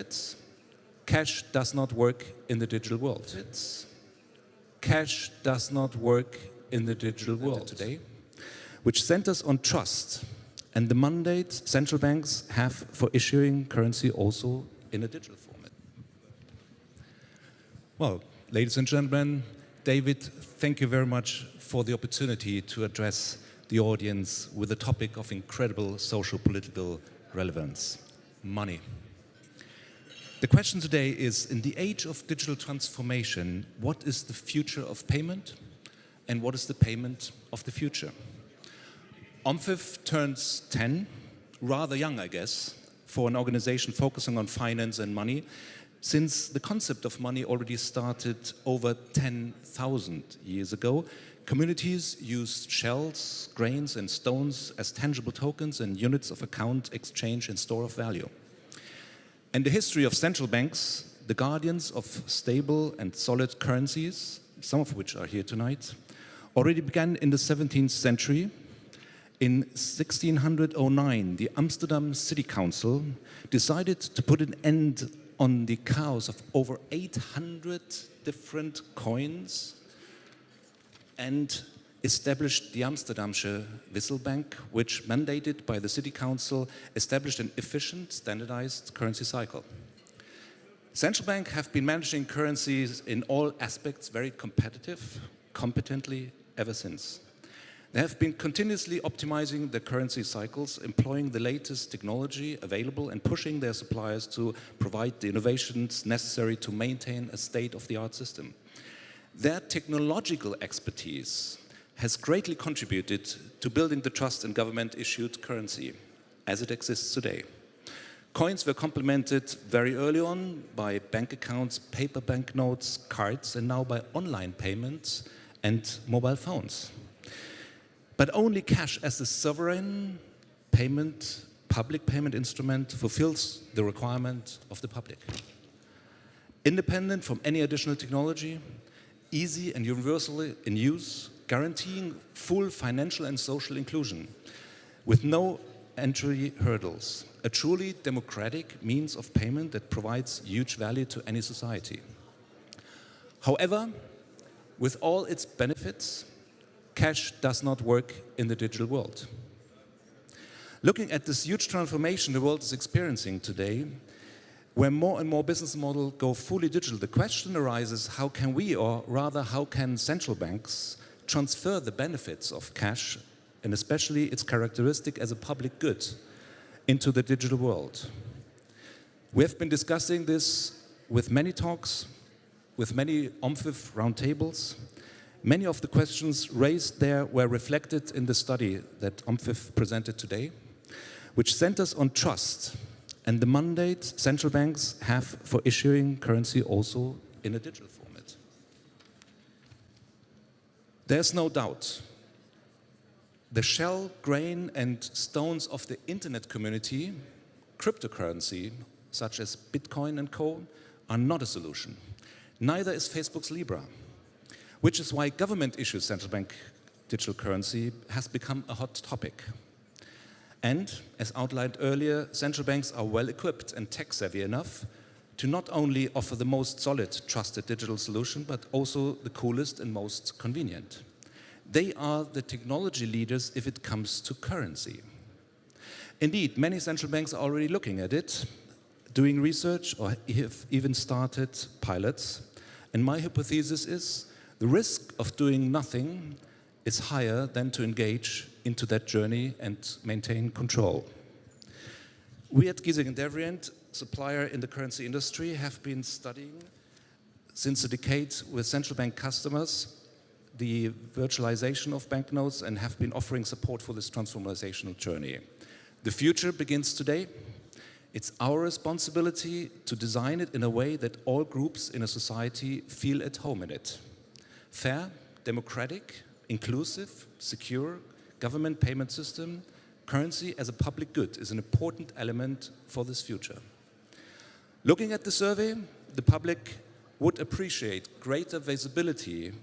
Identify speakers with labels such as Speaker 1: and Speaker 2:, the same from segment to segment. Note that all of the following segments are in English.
Speaker 1: benefits. Cash does not work in the digital world. Cash does not work in the digital world today, which centers on trust and the mandate central banks have for issuing currency also in a digital format. Well, ladies and gentlemen, David, thank you very much for the opportunity to address the audience with a topic of incredible social-political relevance: money. The question today is, in the age of digital transformation, what is the future of payment and what is the payment of the future? OMFIF turns 10, rather young, I guess, for an organization focusing on finance and money, since the concept of money already started over 10,000 years ago. Communities used shells, grains and stones as tangible tokens and units of account, exchange and store of value. And the history of central banks, the guardians of stable and solid currencies, some of which are here tonight, already began in the 17th century. In 1609, the Amsterdam City Council decided to put an end on the chaos of over 800 different coins and established the Amsterdamsche Wisselbank, which, mandated by the City Council, established an efficient, standardized currency cycle. Central banks have been managing currencies in all aspects very competently ever since. They have been continuously optimizing their currency cycles, employing the latest technology available and pushing their suppliers to provide the innovations necessary to maintain a state-of-the-art system. Their technological expertise has greatly contributed to building the trust in government-issued currency as it exists today. Coins were complemented very early on by bank accounts, paper banknotes, cards, and now by online payments and mobile phones. But only cash as the sovereign payment, public payment instrument fulfills the requirement of the public. Independent from any additional technology, easy and universally in use, guaranteeing full financial and social inclusion with no entry hurdles. A truly democratic means of payment that provides huge value to any society. However, with all its benefits, cash does not work in the digital world. Looking at this huge transformation the world is experiencing today, where more and more business models go fully digital, the question arises, how can we, or rather how can central banks, transfer the benefits of cash, and especially its characteristic as a public good, into the digital world? We have been discussing this with many talks, with many OMFIF roundtables. Many of the questions raised there were reflected in the study that OMFIF presented today, which centers on trust and the mandate central banks have for issuing currency also in a digital format. There's no doubt the shell, grain and stones of the internet community, cryptocurrency such as Bitcoin and co, are not a solution. Neither is Facebook's Libra, which is why government-issued central bank digital currency has become a hot topic. And, as outlined earlier, central banks are well-equipped and tech-savvy enough to not only offer the most solid, trusted digital solution, but also the coolest and most convenient. They are the technology leaders if it comes to currency. Indeed, many central banks are already looking at it, doing research, or have even started pilots. And my hypothesis is the risk of doing nothing is higher than to engage into that journey and maintain control. We at Giesing & Devrient, supplier in the currency industry, have been studying since a decade with central bank customers the virtualization of banknotes and have been offering support for this transformational journey. The future begins today. It's our responsibility to design it in a way that all groups in a society feel at home in it. Fair, democratic, inclusive, secure, government payment system, currency as a public good is an important element for this future. Looking at the survey, the public would appreciate greater visibility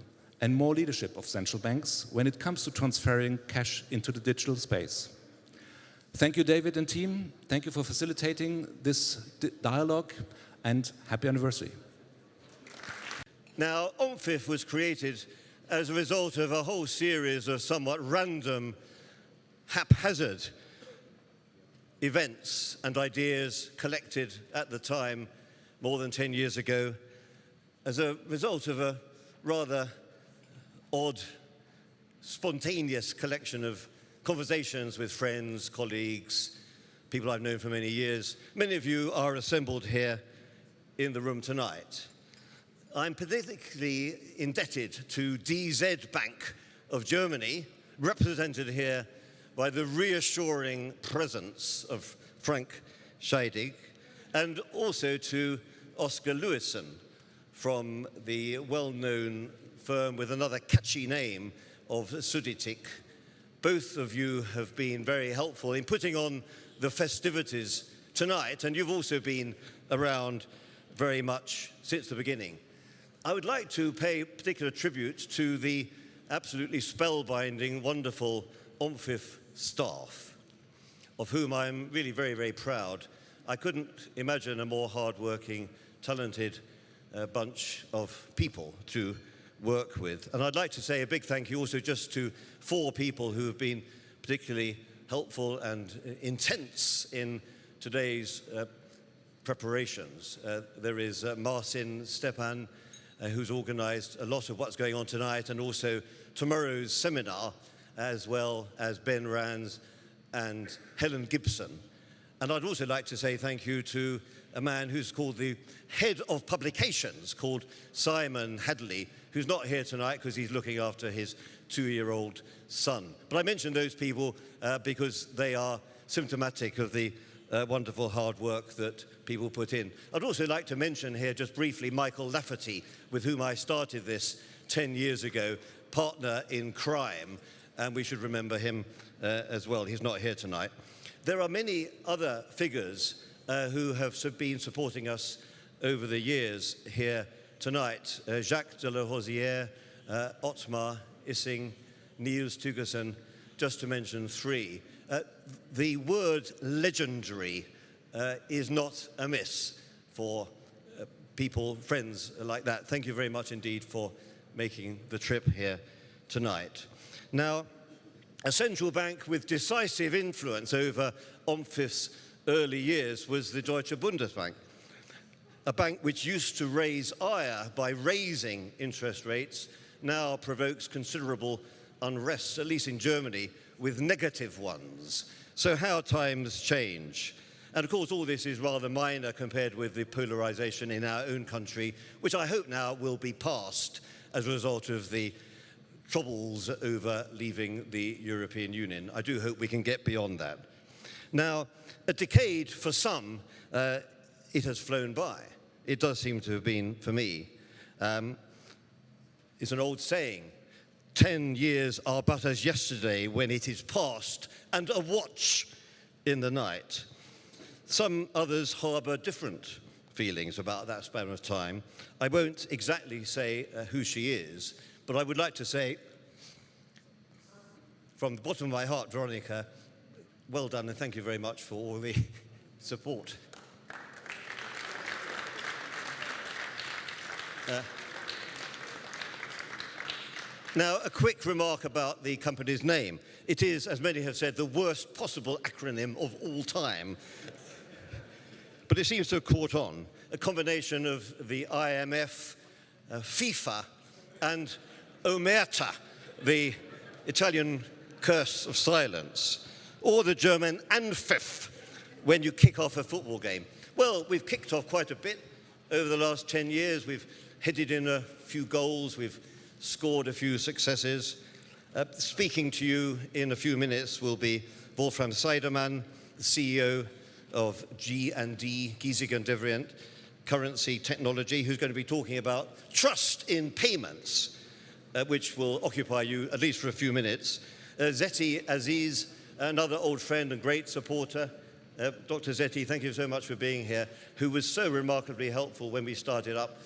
Speaker 1: and more leadership of central banks when it comes to transferring cash into the digital space. Thank you, David and team. Thank you for facilitating this dialogue, and happy anniversary.
Speaker 2: Now, OMFIF was created as a result of a whole series of somewhat random, haphazard events and ideas collected at the time, more than 10 years ago, as a result of a rather odd, spontaneous collection of conversations with friends, colleagues, people I've known for many years. Many of you are assembled here in the room tonight. I'm particularly indebted to DZ Bank of Germany, represented here by the reassuring presence of Frank Scheidig, and also to Oscar Lewison from the well-known firm with another catchy name of Suditic. Both of you have been very helpful in putting on the festivities tonight, and you've also been around very much since the beginning. I would like to pay particular tribute to the absolutely spellbinding, wonderful OMFIF staff, of whom I'm really very, very proud. I couldn't imagine a more hard-working, talented bunch of people to work with. And I'd like to say a big thank you also just to 4 people who have been particularly helpful and intense in today's preparations. There is Marcin Stepan, who's organized a lot of what's going on tonight and also tomorrow's seminar, as well as Ben Rands and Helen Gibson. And I'd also like to say thank you to a man who's called the head of publications, called Simon Hadley, who's not here tonight because he's looking after his 2-year-old son. But I mention those people because they are symptomatic of the wonderful hard work that people put in. I'd also like to mention here just briefly Michael Lafferty, with whom I started this 10 years ago, partner in crime, and we should remember him as well. He's not here tonight. There are many other figures who have been supporting us over the years here tonight. Jacques de la Rosière, Otmar Issing, Niels Tugerson, just to mention 3. The word legendary is not amiss for people, friends like that. Thank you very much indeed for making the trip here tonight. Now, a central bank with decisive influence over OMFIF's early years was the Deutsche Bundesbank, a bank which used to raise ire by raising interest rates, now provokes considerable unrest, at least in Germany, with negative ones. So how times change. And of course, all this is rather minor compared with the polarization in our own country, which I hope now will be past as a result of the troubles over leaving the European Union. I do hope we can get beyond that. Now, a decade for some, it has flown by. It does seem to have been for me. It's an old saying, 10 years are but as yesterday when it is past, and a watch in the night. Some others harbour different feelings about that span of time. I won't exactly say who she is, but I would like to say, from the bottom of my heart, Veronica, well done and thank you very much for all the support. Now, a quick remark about the company's name. It is, as many have said, the worst possible acronym of all time. But it seems to have caught on. A combination of the IMF, FIFA, and Omerta, the Italian curse of silence, or the German OMFIF, when you kick off a football game. Well, we've kicked off quite a bit over the last 10 years. We've headed in a few goals. We've scored a few successes. Speaking to you in a few minutes will be Wolfram Seidermann, the CEO of G&D, Giesecke & Devrient Currency Technology, who's going to be talking about trust in payments, which will occupy you at least for a few minutes. Zeti Aziz, another old friend and great supporter. Dr. Zeti, thank you so much for being here, who was so remarkably helpful when we started up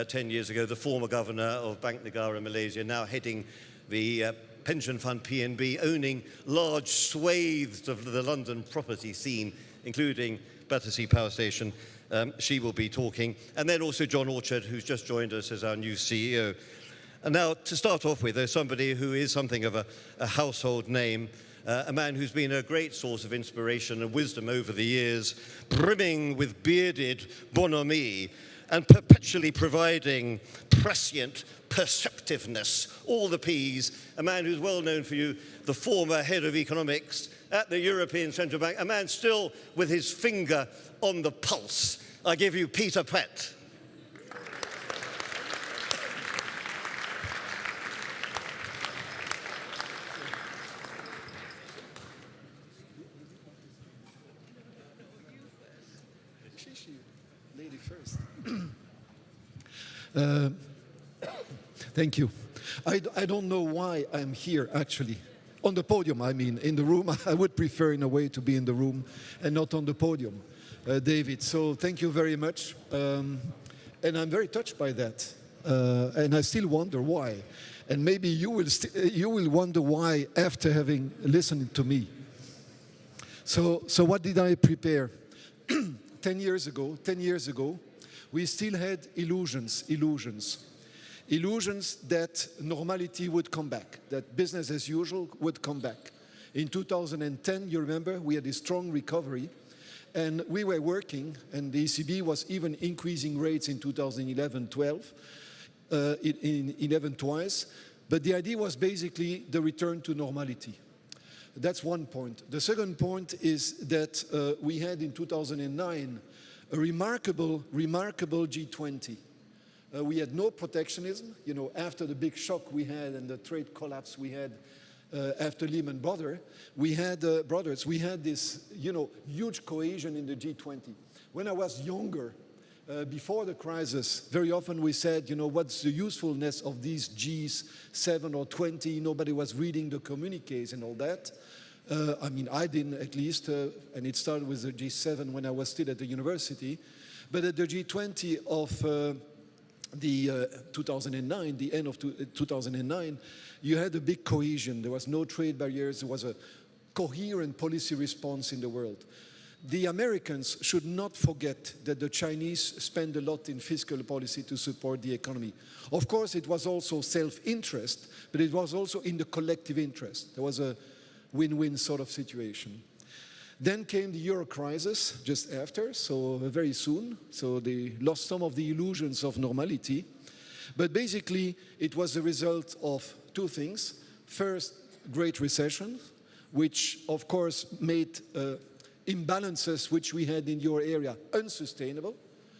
Speaker 2: 10 years ago, the former governor of Bank Negara Malaysia, now heading the pension fund PNB, owning large swathes of the London property scene, including Battersea Power Station. She will be talking. And then also John Orchard, who's just joined us as our new CEO. And now, to start off with, there's somebody who is something of a household name, a man who's been a great source of inspiration and wisdom over the years, brimming with bearded bonhomie and perpetually providing prescient perceptiveness, all the P's, a man who's well known for you, the former head of economics at the European Central Bank, a man still with his finger on the pulse. I give you Peter Pett.
Speaker 3: Lady first. Thank you. I don't know why I'm here, actually. On the podium, I mean. In the room, I would prefer, in a way, to be in the room and not on the podium, David. So thank you very much. And I'm very touched by that. And I still wonder why. And maybe you will wonder why after having listened to me. So what did I prepare? 10 years ago, we still had illusions that normality would come back, that business as usual would come back. In 2010, you remember, we had a strong recovery, and we were working, and the ECB was even increasing rates in 2011-12, in 11 twice, but the idea was basically the return to normality. That's one point. The second point is that we had in 2009 a remarkable G20. We had no protectionism, you know, after the big shock we had and the trade collapse we had after Lehman Brothers. We had this, you know, huge cohesion in the G20. When I was younger, before the crisis, very often we said, you know, what's the usefulness of these G7 or 20? Nobody was reading the communiques and all that. I mean, I didn't, at least, and it started with the G7 when I was still at the university. But at the G20 of 2009, the end of 2009, you had a big cohesion. There was no trade barriers. There was a coherent policy response in the world. The Americans should not forget that the Chinese spend a lot in fiscal policy to support the economy. Of course, it was also self-interest, but it was also in the collective interest. There was a win-win sort of situation. Then came the euro crisis just after, so very soon. So they lost some of the illusions of normality. But basically, it was the result of two things. First, Great Recession, which of course made imbalances which we had in your area unsustainable.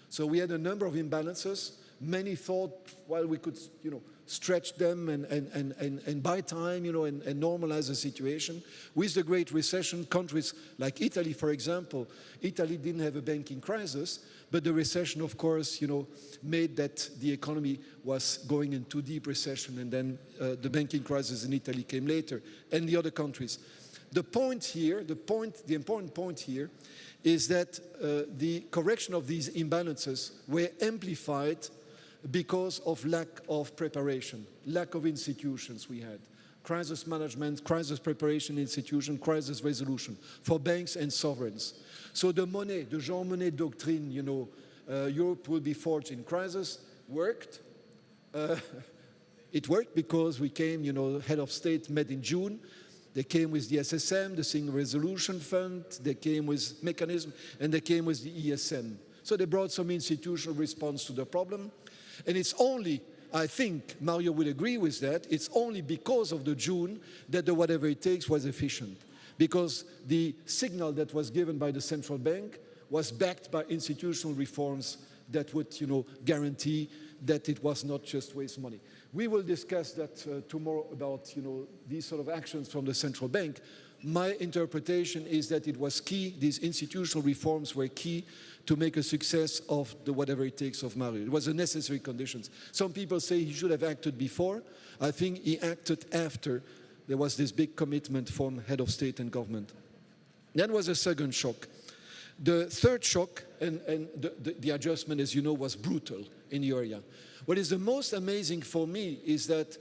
Speaker 3: So we had a number of imbalances. Many thought, well, we could, you know, stretch them and buy time, you know, and normalize the situation. With the Great Recession, countries like Italy, for example, Italy didn't have a banking crisis, but the recession, of course, you know, made that the economy was going into deep recession, and then the banking crisis in Italy came later, and the other countries. The point here, the important point here, is that the correction of these imbalances were amplified because of lack of preparation, lack of institutions we had. Crisis management, crisis preparation institution, crisis resolution for banks and sovereigns. So the Monnet, the Jean Monnet doctrine, you know, Europe will be forged in crisis, worked. It worked because we came, you know, head of state met in June. They came with the SSM, the Single Resolution Fund, they came with mechanism, and they came with the ESM. So they brought some institutional response to the problem. And it's only, I think, Mario will agree with that, it's only because of the June that the whatever it takes was efficient. Because the signal that was given by the central bank was backed by institutional reforms that would, you know, guarantee that it was not just waste money. We will discuss that tomorrow about, you know, these sort of actions from the central bank. My interpretation is that it was key, these institutional reforms were key to make a success of the whatever it takes of Mario. It was a necessary conditions. Some people say he should have acted before. I think he acted after there was this big commitment from head of state and government. That was a second shock. The third shock, and the adjustment, as you know, was brutal in the area. What is the most amazing for me is that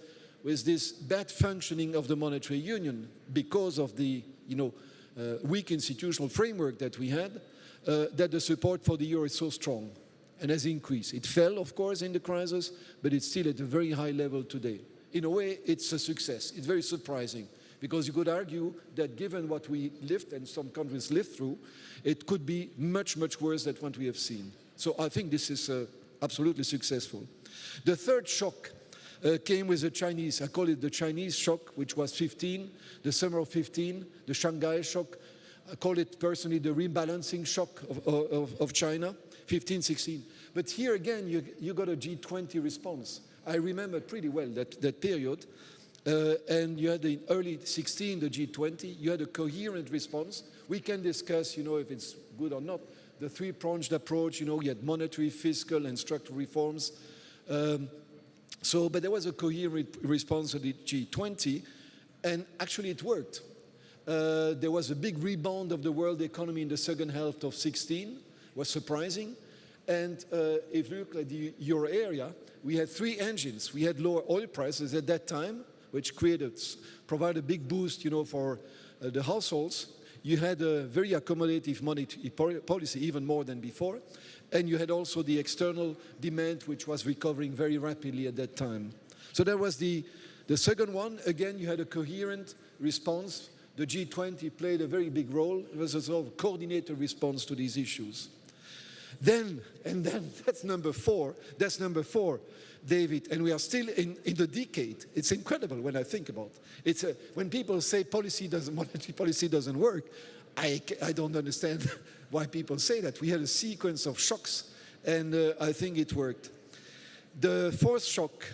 Speaker 3: with this bad functioning of the monetary union because of the weak institutional framework that we had, that the support for the euro is so strong and has increased. It fell, of course, in the crisis, but it's still at a very high level today. In a way, it's a success. It's very surprising, because you could argue that given what we lived and some countries lived through, it could be much, much worse than what we have seen. So I think this is absolutely successful. The third shock came with the Chinese. I call it the Chinese shock, which was 15, the summer of 15, the Shanghai shock. I call it personally the rebalancing shock of China, 15, 16. But here again, you got a G20 response. I remember pretty well that period. And you had in early 16, the G20, you had a coherent response. We can discuss, if it's good or not, the three-pronged approach. You had monetary, fiscal, and structural reforms. But there was a coherent response to the G20, and actually it worked. There was a big rebound of the world economy in the second half of 16, was surprising. And if you look at the euro area, we had three engines. We had lower oil prices at that time, which provided a big boost, for the households. You had a very accommodative monetary policy, even more than before. And you had also the external demand, which was recovering very rapidly at that time. So that was the second one. Again, you had a coherent response. The G20 played a very big role. It was a sort of coordinated response to these issues. Then, that's number four, David, and we are still in the decade. It's incredible when I think about it. When people say monetary policy doesn't work, I don't understand why people say that. We had a sequence of shocks, and I think it worked. The fourth shock,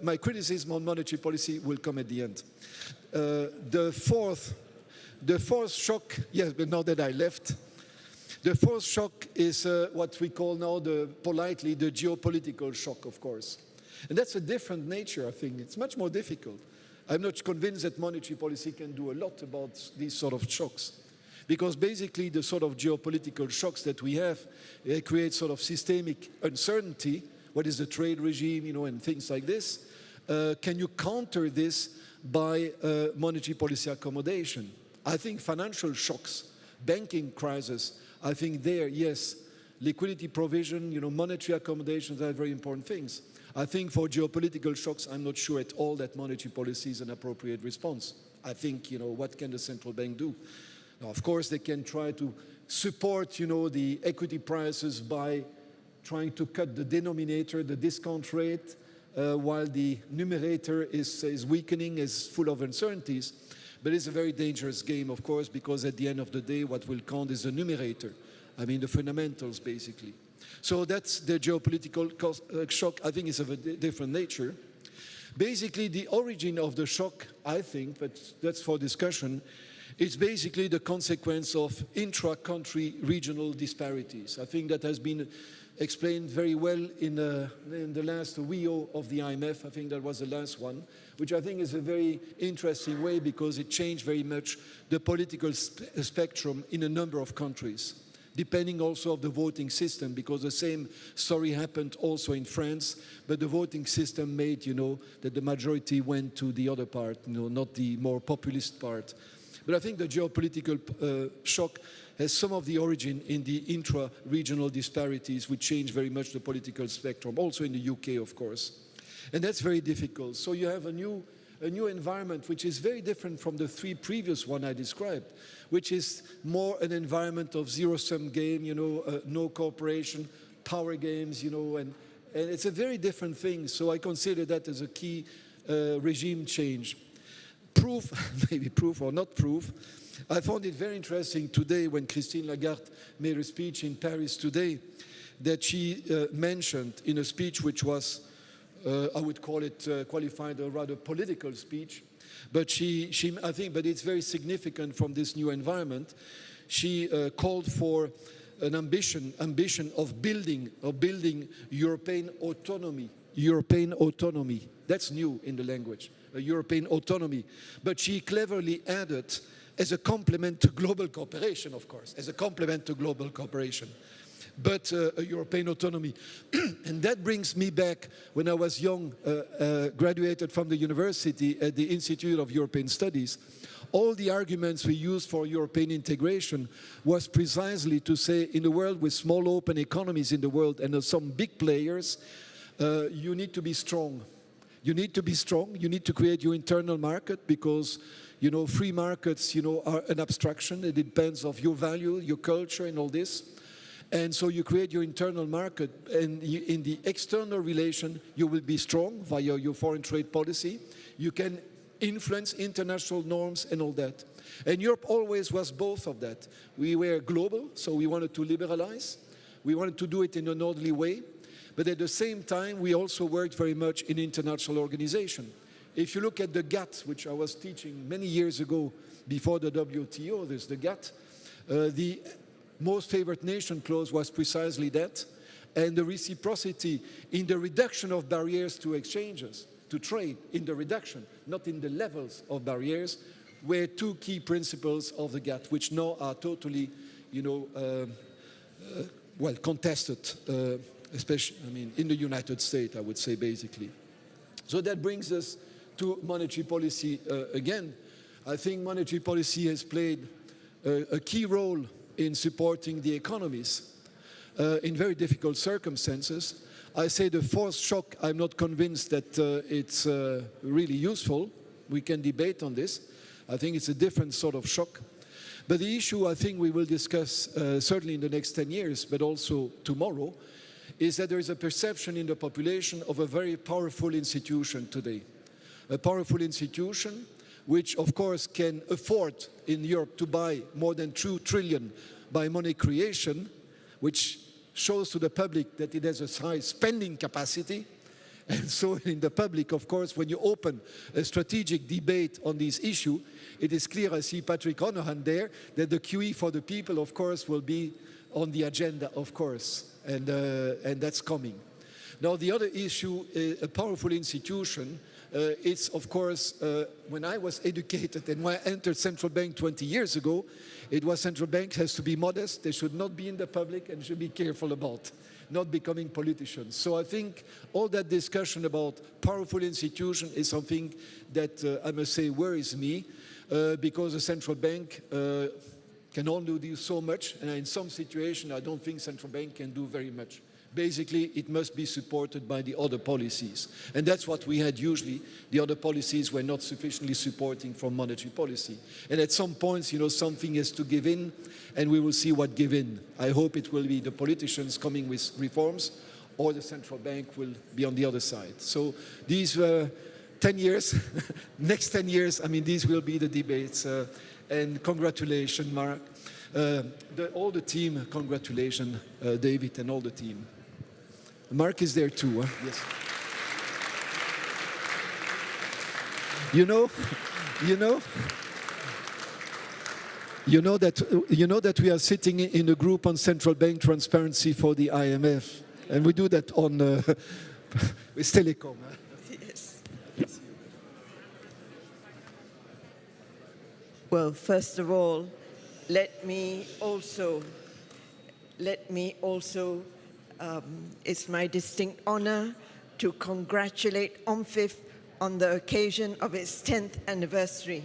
Speaker 3: my criticism on monetary policy will come at the end. The fourth shock, yes, but now that I left, the fourth shock is what we call now politely the geopolitical shock, of course. And that's a different nature, I think. It's much more difficult. I'm not convinced that monetary policy can do a lot about these sort of shocks. Because basically the sort of geopolitical shocks that we have create sort of systemic uncertainty. What is the trade regime, and things like this. Can you counter this by monetary policy accommodation? I think financial shocks, banking crisis, I think there, yes, liquidity provision, monetary accommodations are very important things. I think for geopolitical shocks, I'm not sure at all that monetary policy is an appropriate response. I think, what can the central bank do? Now, of course, they can try to support, the equity prices by trying to cut the denominator, the discount rate, while the numerator is weakening, is full of uncertainties. But it's a very dangerous game, of course, because at the end of the day, what will count is the numerator. I mean, the fundamentals, basically. So that's the geopolitical shock. I think it's of a different nature. Basically, the origin of the shock, I think, but that's for discussion, is basically the consequence of intra-country regional disparities. I think that has been explained very well in the last WEO of the IMF. I think that was the last one, which I think is a very interesting way because it changed very much the political spectrum in a number of countries, depending also of the voting system, because the same story happened also in France, but the voting system made, that the majority went to the other part, not the more populist part. But I think the geopolitical shock has some of the origin in the intra-regional disparities, which change very much the political spectrum, also in the UK, of course. And that's very difficult. So you have a new environment, which is very different from the three previous one I described, which is more an environment of zero-sum game, no cooperation, power games, and it's a very different thing. So I consider that as a key regime change. Maybe proof or not proof, I found it very interesting today when Christine Lagarde made a speech in Paris today that she mentioned in a speech which was, I would call it qualified a rather political speech, but I think it's very significant from this new environment. She called for an ambition of building European autonomy. That's new in the language. European autonomy. But she cleverly added, as a complement to global cooperation, of course, as a complement to global cooperation. but a European autonomy. And that brings me back when I was young, graduated from the university at the Institute of European Studies. All the arguments we used for European integration was precisely to say, in a world with small open economies in the world and some big players, you need to be strong. You need to be strong. You need to create your internal market because, you know, free markets, you know, are an abstraction. It depends on your value, your culture, and all this. And so you create your internal market, and in the external relation, you will be strong via your foreign trade policy. You can influence international norms and all that. And Europe always was both of that. We were global, so we wanted to liberalize. We wanted to do it in an orderly way. But at the same time, we also worked very much in international organization. If you look at the GATT, which I was teaching many years ago before the WTO, there's the GATT, the most favored nation clause was precisely that. And the reciprocity in the reduction of barriers to exchanges, to trade, in the reduction, not in the levels of barriers, were two key principles of the GATT, which now are totally, you know, well, contested, especially, I mean, in the United States, I would say, basically. So that brings us to monetary policy again. I think monetary policy has played a key role in supporting the economies in very difficult circumstances. I say the forced shock, I'm not convinced that it's really useful. We can debate on this. I think it's a different sort of shock. But the issue I think we will discuss certainly in the next 10 years, but also tomorrow, is that there is a perception in the population of a very powerful institution today. A powerful institution which of course can afford in Europe to buy more than 2 trillion by money creation, which shows to the public that it has a high spending capacity. And so in the public, of course, when you open a strategic debate on this issue, it is clear, I see Patrick Honohan there, that the QE for the people, of course, will be on the agenda, of course, and that's coming. Now, the other issue, a powerful institution, it's, of course, when I was educated and when I entered central bank 20 years ago, it was central bank has to be modest, they should not be in the public, and should be careful about not becoming politicians. So I think all that discussion about powerful institution is something that I must say worries me, because the central bank can only do so much, and in some situations I don't think central bank can do very much. Basically, it must be supported by the other policies. And that's what we had usually. The other policies were not sufficiently supporting from monetary policy. And at some points, you know, something has to give in, and we will see what give in. I hope it will be the politicians coming with reforms, or the central bank will be on the other side. So these 10 years, next 10 years, I mean, these will be the debates. And congratulations, Mark. All the team, congratulations, David, and all the team. Mark is there too, huh? Yes. You know that we are sitting in a group on central bank transparency for the IMF, and we do that on with Telecom. Huh?
Speaker 4: Yes. Well, first of all, let me also, it's my distinct honor to congratulate OMFIF on the occasion of its 10th anniversary.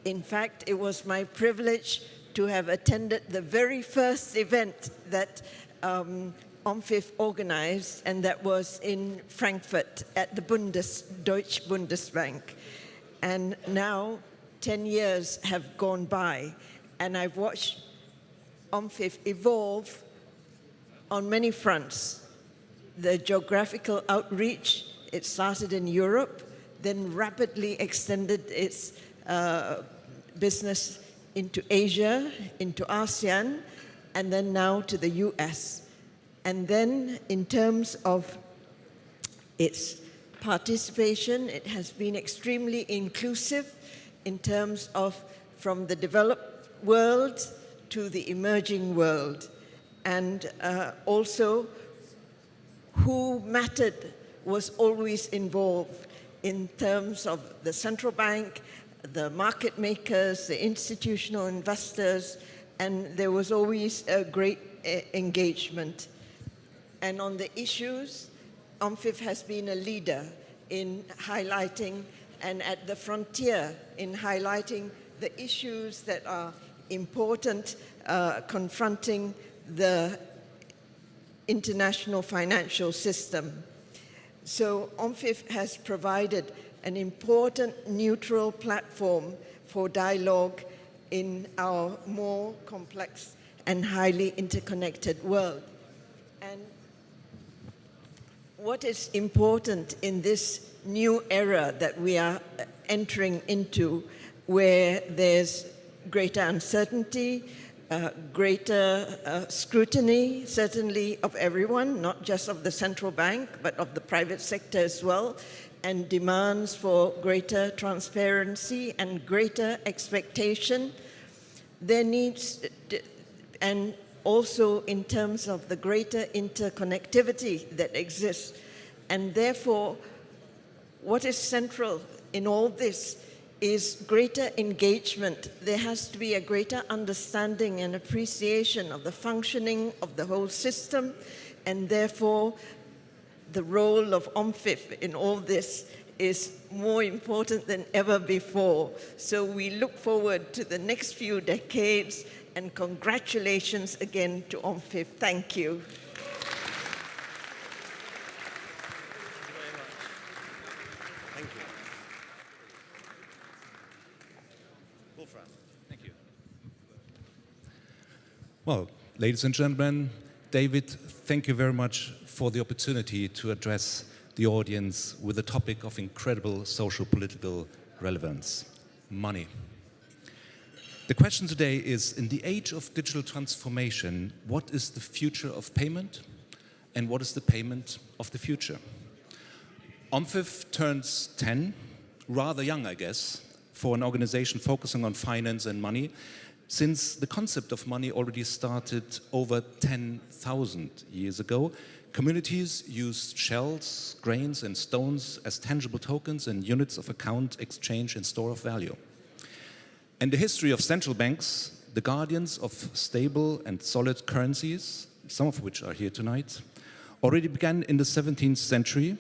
Speaker 4: In fact, it was my privilege to have attended the very first event that OMFIF organized, and that was in Frankfurt at the Deutsche Bundesbank. And now 10 years have gone by, and I've watched OMFIF evolve on many fronts. The geographical outreach, it started in Europe, then rapidly extended its business into Asia, into ASEAN, and then now to the US. And then in terms of its participation, it has been extremely inclusive in terms of from the developed world to the emerging world. And also, who mattered was always involved in terms of the central bank, the market makers, the institutional investors, and there was always a great engagement. And on the issues, OMFIF has been a leader in highlighting and at the frontier in highlighting the issues that are important confronting the international financial system. So OMFIF has provided an important neutral platform for dialogue in our more complex and highly interconnected world. And what is important in this new era that we are entering into, where there's greater uncertainty, greater scrutiny, certainly of everyone, not just of the central bank, but of the private sector as well, and demands for greater transparency and greater expectation. There needs, and also in terms of the greater interconnectivity that exists. And therefore, what is central in all this is greater engagement. There has to be a greater understanding and appreciation of the functioning of the whole system, and therefore the role of OMFIF in all this is more important than ever before. So we look forward to the next few decades, and congratulations again to OMFIF. Thank you.
Speaker 1: Thank you. Well, ladies and gentlemen, David, thank you very much for the opportunity to address the audience with a topic of incredible social-political relevance: money. The question today is, in the age of digital transformation, what is the future of payment and what is the payment of the future? OMFIF turns 10, rather young, I guess, for an organization focusing on finance and money, since the concept of money already started over 10,000 years ago. Communities used shells, grains, and stones as tangible tokens and units of account, exchange, and store of value. And the history of central banks, the guardians of stable and solid currencies, some of which are here tonight, already began in the 17th century.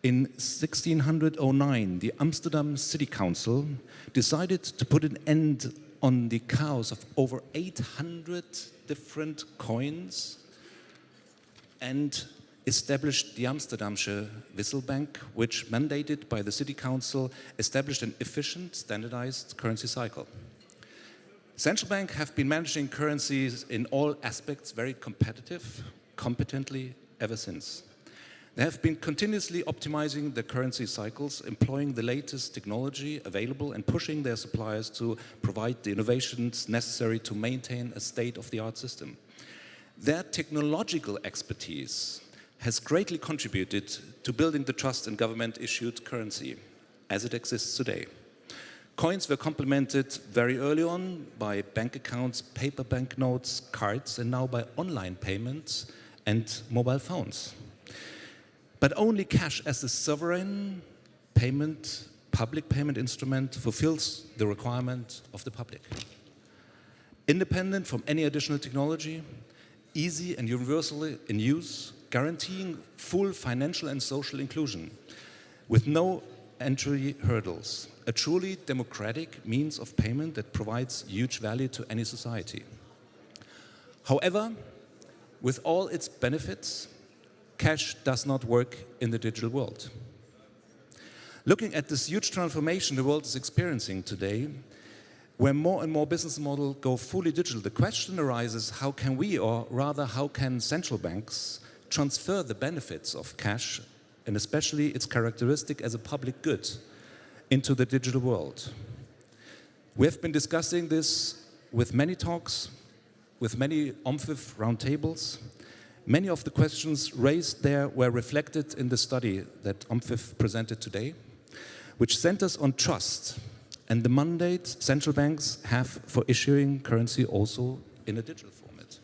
Speaker 1: In 1609, the Amsterdam City Council decided to put an end on the chaos of over 800 different coins and established the Amsterdamsche Wisselbank, which, mandated by the City Council, established an efficient, standardized currency cycle. Central banks have been managing currencies in all aspects very competently ever since. They have been continuously optimizing the currency cycles, employing the latest technology available and pushing their suppliers to provide the innovations necessary to maintain a state-of-the-art system. Their technological expertise has greatly contributed to building the trust in government-issued currency as it exists today. Coins were complemented very early on by bank accounts, paper banknotes, cards, and now by online payments and mobile phones. But only cash as the sovereign payment, public payment instrument fulfills the requirement of the public. Independent from any additional technology, easy and universally in use, guaranteeing full financial and social inclusion with no entry hurdles. A truly democratic means of payment that provides huge value to any society. However, with all its benefits, cash does not work in the digital world. Looking at this huge transformation the world is experiencing today, where more and more business models go fully digital, the question arises, how can we, or rather how can central banks, transfer the benefits of cash, and especially its characteristic as a public good, into the digital world? We have been discussing this with many talks, with many OMFIF roundtables. Many of the questions raised there were reflected in the study that OMFIF presented today, which centers on trust and the mandate central banks have for issuing currency also in a digital format.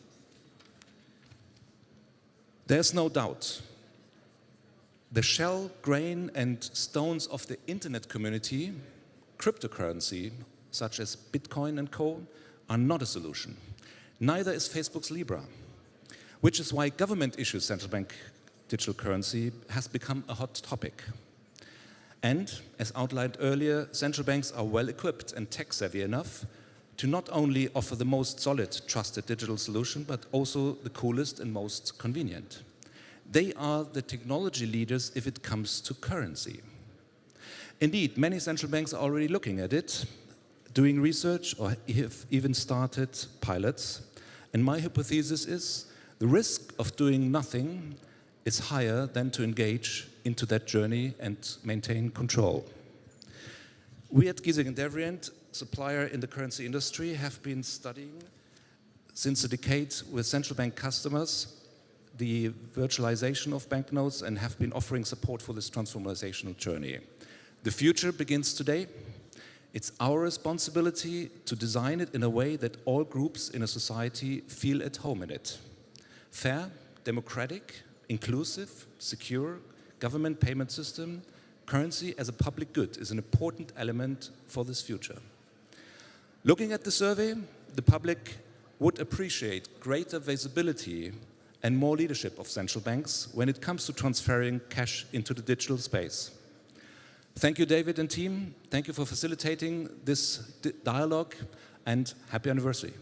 Speaker 1: There's no doubt the shell, grain, and stones of the internet community, cryptocurrency, such as Bitcoin and co, are not a solution. Neither is Facebook's Libra. which is why government-issued central bank digital currency has become a hot topic. And, as outlined earlier, central banks are well equipped and tech-savvy enough to not only offer the most solid, trusted digital solution, but also the coolest and most convenient. They are the technology leaders if it comes to currency. Indeed, many central banks are already looking at it, doing research, or have even started pilots. And my hypothesis is the risk of doing nothing is higher than to engage into that journey and maintain control. We at Giesecke & Devrient, supplier in the currency industry, have been studying since a decade with central bank customers the virtualization of banknotes and have been offering support for this transformational journey. The future begins today. It's our responsibility to design it in a way that all groups in a society feel at home in it. Fair, democratic, inclusive, secure, government payment system, currency as a public good is an important element for this future. Looking at the survey, the public would appreciate greater visibility and more leadership of central banks when it comes to transferring cash into the digital space. Thank you, David and team. Thank you for facilitating this dialogue, and happy anniversary.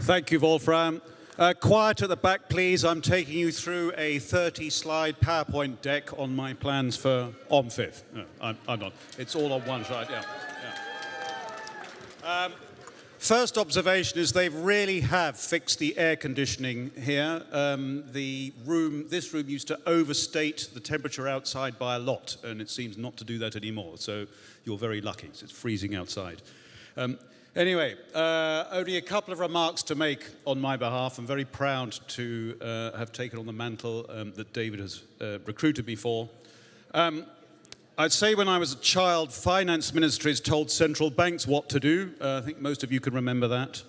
Speaker 5: Thank you, Wolfram. Quiet at the back, please. I'm taking you through a 30-slide PowerPoint deck on my plans for OMFIF. No, I'm not. It's all on one slide, yeah. First observation is they really have fixed the air conditioning here. This room used to overstate the temperature outside by a lot, and it seems not to do that anymore. So you're very lucky. It's freezing outside. Anyway, only a couple of remarks to make on my behalf. I'm very proud to have taken on the mantle that David has recruited me for. I'd say when I was a child, finance ministries told central banks what to do. I think most of you can remember that.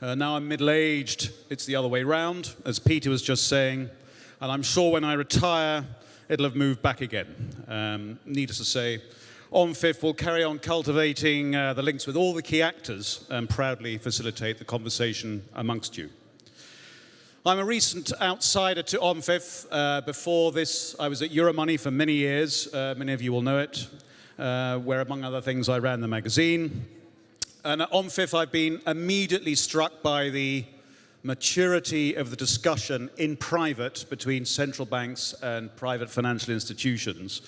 Speaker 5: Now I'm middle-aged, it's the other way round, as Peter was just saying. And I'm sure when I retire, it'll have moved back again. Needless to say, OMFIF will carry on cultivating the links with all the key actors and proudly facilitate the conversation amongst you. I'm a recent outsider to OMFIF. Before this, I was at Euromoney for many years. Many of you will know it, where, among other things, I ran the magazine. And at OMFIF, I've been immediately struck by the maturity of the discussion in private between central banks and private financial institutions,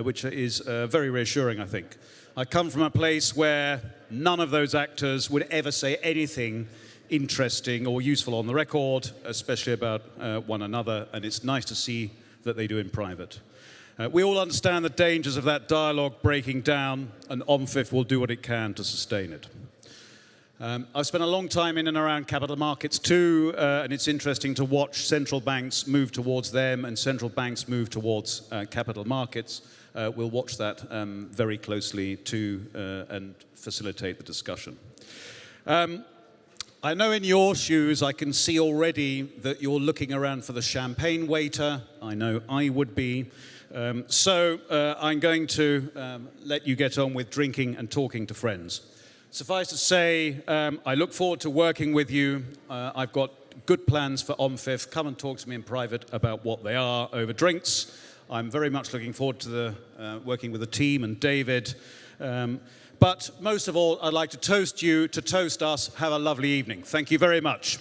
Speaker 5: which is very reassuring, I think. I come from a place where none of those actors would ever say anything interesting or useful on the record, especially about one another, and it's nice to see that they do in private. We all understand the dangers of that dialogue breaking down, and OMFIF will do what it can to sustain it. I've spent a long time in and around capital markets too, and it's interesting to watch central banks move towards them and central banks move towards capital markets. We'll watch that very closely too and facilitate the discussion. I know in your shoes I can see already that you're looking around for the champagne waiter. I know I would be. So I'm going to let you get on with drinking and talking to friends. Suffice to say, I look forward to working with you. I've got good plans for OMFIF. Come and talk to me in private about what they are over drinks. I'm very much looking forward to working with the team and David. But most of all, I'd like to toast you, to toast us. Have a lovely evening. Thank you very much.